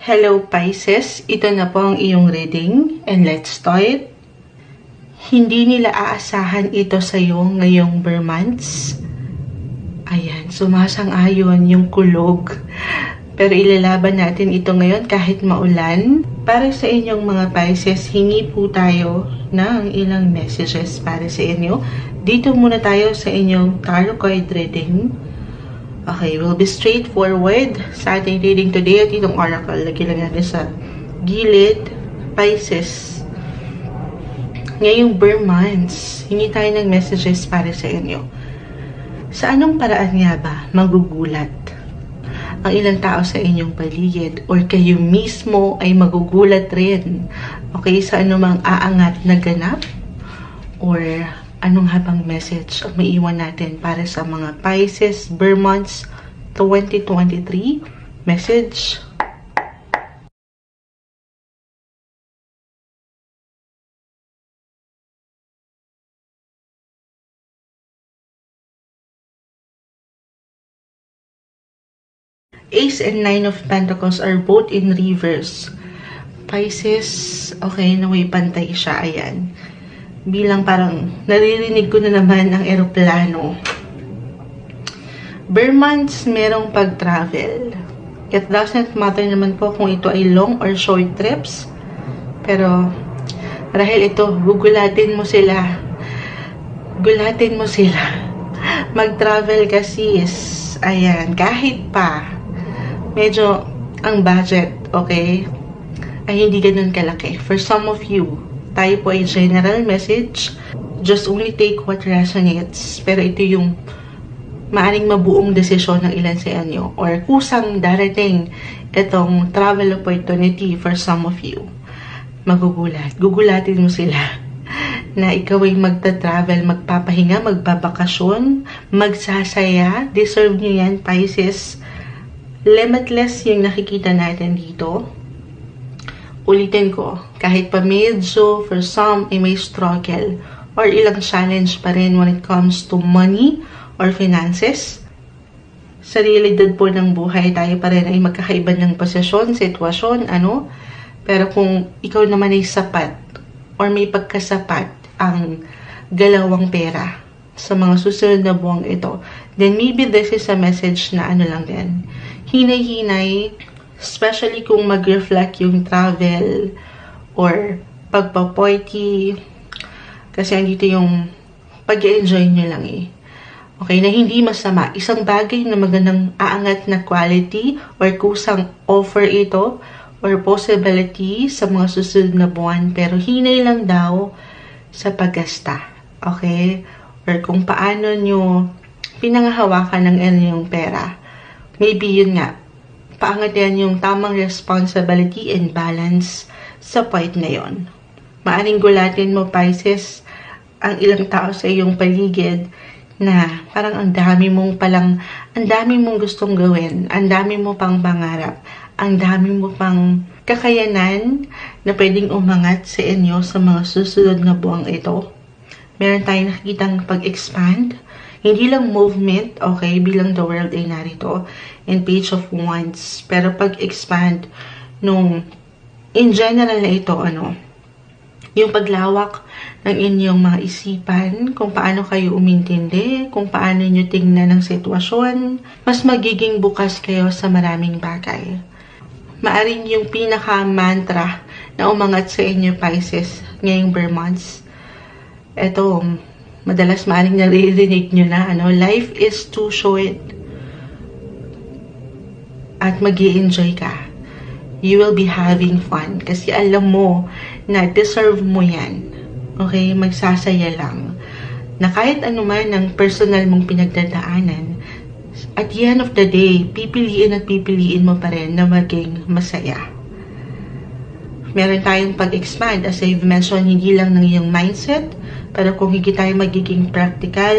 Hello Pisces, ito na po ang iyong reading and let's start. Hindi nila aasahan ito sa iyo ngayong Ber months. Ayan, sumasang-ayon yung kulog. Pero ilalaban natin ito ngayon kahit maulan. Para sa inyong mga Pisces, hingi po tayo ng ilang messages para sa inyo. Dito muna tayo sa inyong tarot card reading. Okay, we'll be straightforward sa ating reading today at itong oracle. Lagyan lang natin sa gilid, Pisces. Ngayong Ber months, hingi tayo ng messages para sa inyo. Sa anong paraan nga ba magugulat ang ilang tao sa inyong paligid or kayo mismo ay magugulat rin? Okay, sa anumang aangat na ganap or anong habang message ang maiiwan natin para sa mga Pisces Ber months 2023? Message. Ace and Nine of Pentacles are both in reverse. Pisces, okay, naway pantay siya, ayan. Bilang parang naririnig ko na naman ang eroplano. Ber months, merong pag-travel. It doesn't matter naman po kung ito ay long or short trips. Pero, dahil ito, gugulatin mo sila. Gulatin mo sila. Mag-travel ka sis. Ayan, kahit pa, medyo ang budget, okay, ay hindi ganun kalaki. For some of you, tayo po ay general message. Just only take what resonates. Pero ito yung maaring mabuong desisyon ng ilan sa inyo. Or kusang darating itong travel opportunity for some of you. Magugulat. Gugulatin mo sila na ikaw ay magta-travel, magpapahinga, magbabakasyon, magsasaya. Deserve nyo yan, Pisces. Limitless yung nakikita natin dito. Ulitin ko, kahit pa medyo for some ay may struggle or ilang challenge pa rin when it comes to money or finances, sa realidad po ng buhay, tayo pa rin ay magkakaiba ng posisyon, sitwasyon, ano. Pero kung ikaw naman ay sapat or may pagkasapat ang galawang pera sa mga susunod na buwang ito, then maybe this is a message na ano lang din, hinay-hinay. Especially kung mag-reflect yung travel or pagpa-party. Kasi andito yung pag-enjoy nyo lang eh. Okay, na hindi masama. Isang bagay na magandang aangat na quality or kusang offer ito or possibility sa mga susunod na buwan. Pero hinay lang daw sa paggasta. Okay? Or kung paano nyo pinangahawakan ng inyong pera. Maybe yun nga, paangat yan yung tamang responsibility and balance sa point na yon. Maaring gulatin mo, Pisces, ang ilang tao sa iyong paligid na parang ang dami mong gustong gawin, ang dami mo pang pangarap, ang dami mo pang kakayanan na pwedeng umangat sa inyo sa mga susunod na buwang ito. Meron tayong nakikitang pag-expand. Hindi lang movement, okay, bilang the world ay narito, and Page of Wands. Pero pag-expand nung, in general na ito, ano, yung paglawak ng inyong mga isipan, kung paano kayo umintindi, kung paano nyo tingnan ang sitwasyon, mas magiging bukas kayo sa maraming bagay. Maaring yung pinaka-mantra na umangat sa inyo, Pisces, ngayong Ber months, ito, madalas maaring naririnig nyo na, ano, life is too short. At mag-i-enjoy ka. You will be having fun. Kasi alam mo na deserve mo yan. Okay? Magsasaya lang. Na kahit ano man ang personal mong pinagdadaanan, at the end of the day, pipiliin mo pa rin na maging masaya. Meron tayong pag-expand. As I've mentioned, hindi lang ng iyong mindset, pero kung hindi tayo magiging practical,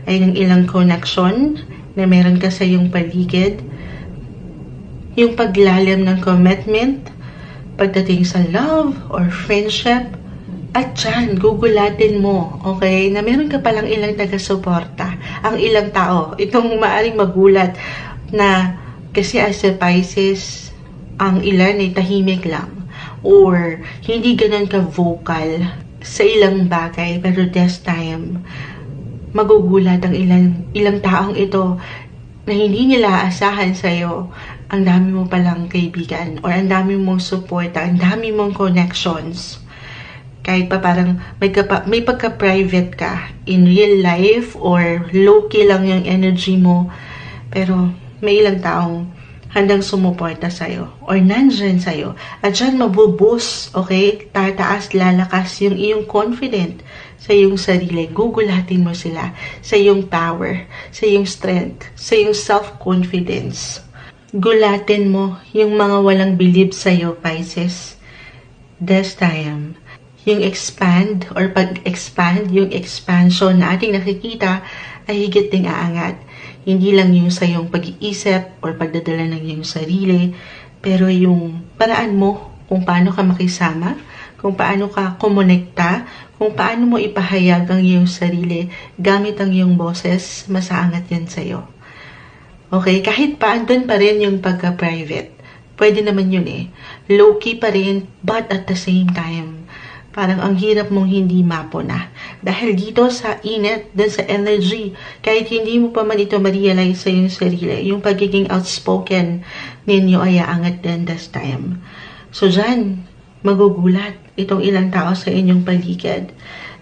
ay ng ilang connection na meron ka sa iyong paligid. Yung paglalim ng commitment, pagdating sa love or friendship, at dyan, gugulatin mo, okay, na meron ka palang ilang taga-suporta. Ang ilang tao, itong maaring magulat na kasi as a Pisces, ang ilan ay tahimik lang or hindi ganun ka-vocal sa ilang bagay, pero this time magugulat ang ilang taong ito na hindi nila aasahan sa'yo. Ang dami mo palang kaibigan or ang dami mong support, ang dami mong connections. Kahit pa parang may pagka-private ka in real life or low-key lang yung energy mo, pero may ilang taong handang sumuporta sa'yo or nandyan sa'yo. At dyan mabuboost, okay? Tataas, lalakas yung iyong confident sa iyong sarili. Gugulatin mo sila sa iyong power, sa iyong strength, sa iyong self-confidence. Gulatin mo yung mga walang believe sa'yo, Pisces. This time, yung expand or pag-expand, yung expansion na ating nakikita ay higit ding aangat. Hindi lang yung sa iyong pag-iisip or pagdadala ng iyong sarili, pero yung paraan mo kung paano ka makisama, kung paano ka kumonekta, kung paano mo ipahayag ang iyong sarili gamit ang iyong boses, masaangat yan sa'yo. Okay, kahit pa andun pa rin yung pagka-private, pwede naman yun eh. Low-key pa rin, but at the same time, parang ang hirap mong hindi mapuna. Dahil dito sa init, dun sa energy, kahit hindi mo pa man ito ma-realize sa iyong sarili, yung pagiging outspoken ninyo ay aangat din this time. So dyan, magugulat itong ilang tao sa inyong paligid.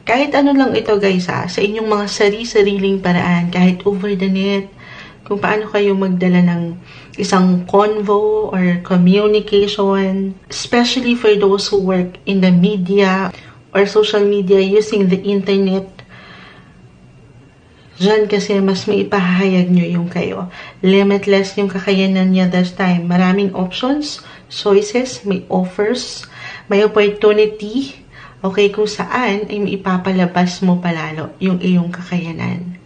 Kahit ano lang ito guys sa inyong mga sari-sariling paraan, kahit over the net, kung paano kayo magdala ng isang convo or communication, especially for those who work in the media or social media using the internet. Diyan kasi mas maipahayag nyo yung kayo. Limitless yung kakayanan niya this time. Maraming options, choices, may offers, may opportunity, okay, kung saan ay maipapalabas mo palalo yung iyong kakayanan.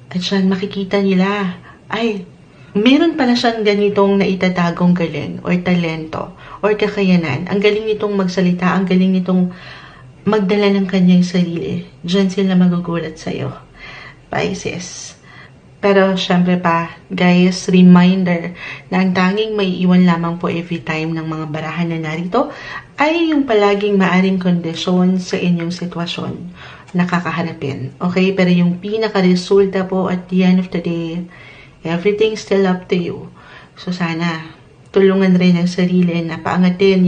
At dyan makikita nila, ay, meron pala siyang ganitong naitatagong galing or talento or kakayanan. Ang galing nitong magsalita, ang galing nitong magdala ng kanyang sarili. Diyan sila magugulat sa'yo, Pisces. Pero syempre pa, guys, reminder na ang tanging may iwan lamang po every time ng mga barahan na narito ay yung palaging maaring kondisyon sa inyong sitwasyon na kakaharapin. Okay? Pero yung pinaka-resulta po at the end of the day, everything's still up to you. So sana, tulungan rin ang sarili na paangatin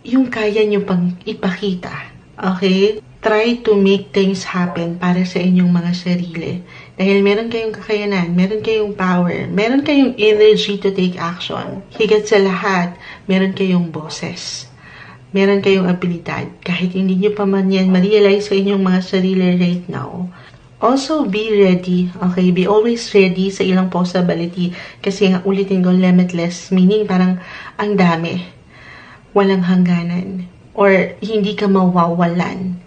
yung kaya nyo pang ipakita. Okay? Try to make things happen para sa inyong mga sarili. Dahil meron kayong kakayanan, meron kayong power, meron kayong energy to take action. Higit sa lahat, meron kayong boses. Meron kayong abilidad. Kahit hindi nyo pa man yan ma-realize sa inyong mga sarili right now. Also, be ready. Okay? Be always ready sa ilang possibility. Kasi nga ulitin ko, limitless. Meaning parang ang dami. Walang hangganan. Or hindi ka mawawalan.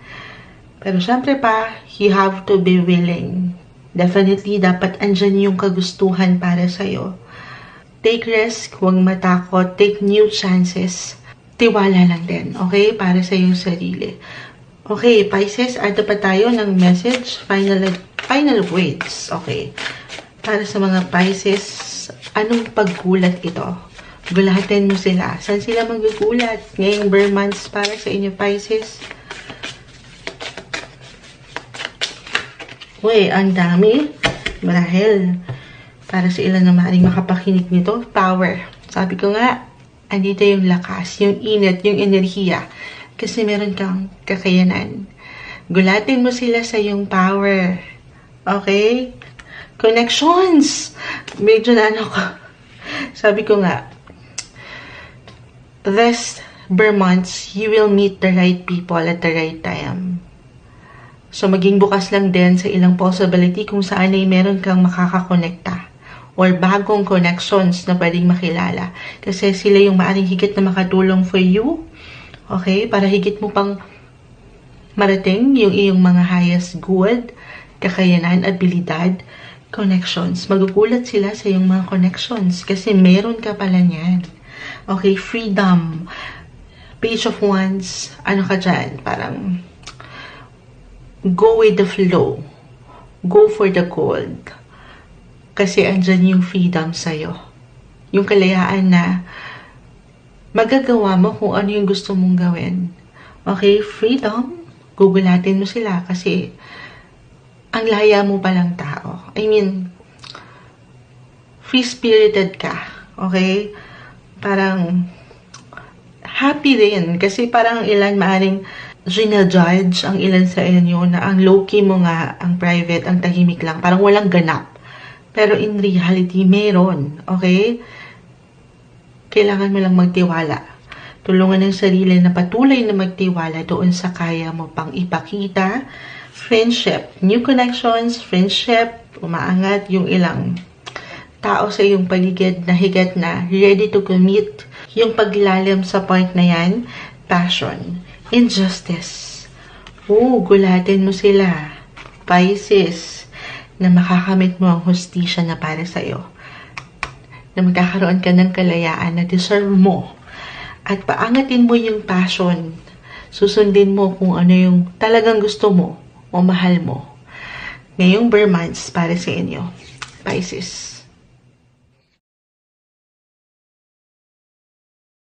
Pero syempre pa, you have to be willing. Definitely, dapat andyan yung kagustuhan para sa'yo. Take risk, huwag matakot, take new chances. Tiwala lang din, okay? Para sa iyong sarili. Okay, Pisces, add pa tayo ng message, final words, okay? Para sa mga Pisces, anong paggulat ito? Gulatin mo sila. Saan sila magugulat? Ngayong bare months para sa inyo, Pisces. Uy, ang dami. Marahil, para sa ilan na maaaring makapakinig nito, power. Sabi ko nga, andito yung lakas, yung init, yung enerhiya. Kasi meron kang kakayanan. Gulatin mo sila sa yung power. Okay? Connections! Medyo na ano ko. Sabi ko nga, this bare months, you will meet the right people at the right time. So, maging bukas lang din sa ilang possibility kung saan ay meron kang makakakonekta or bagong connections na pwedeng makilala. Kasi sila yung maaring higit na makatulong for you. Okay? Para higit mo pang marating yung iyong mga highest good, kakayanan, abilidad, connections. Magugulat sila sa iyong mga connections kasi meron ka pala niyan. Okay? Freedom. Page of Wands. Ano ka dyan? Parang go with the flow. Go for the gold. Kasi andyan yung freedom sa'yo. yung kalayaan na magagawa mo kung ano yung gusto mong gawin. Okay, freedom, gugulatin mo sila kasi ang laya mo palang tao. I mean, free-spirited ka, okay? Parang happy din kasi parang ilan maaring ginajudge ang ilan sa inyo na ang low-key mo nga, ang private, ang tahimik lang, parang walang ganap. Pero in reality, meron, okay? Kailangan mo lang magtiwala. Tulungan ng sarili na patuloy na magtiwala doon sa kaya mo pang ipakita. Friendship, new connections, friendship, umaangat yung ilang tao sa iyong paligid na higit na ready to commit. Yung paglalim sa point na yan, passion, injustice. Gulatin mo sila. Pisces, na makakamit mo ang hustisya na para sa iyo. Na magkakaroon ka ng kalayaan na deserve mo. At paangatin mo yung passion. Susundin mo kung ano yung talagang gusto mo o mahal mo. Ngayong Burr months para sa inyo, Pisces.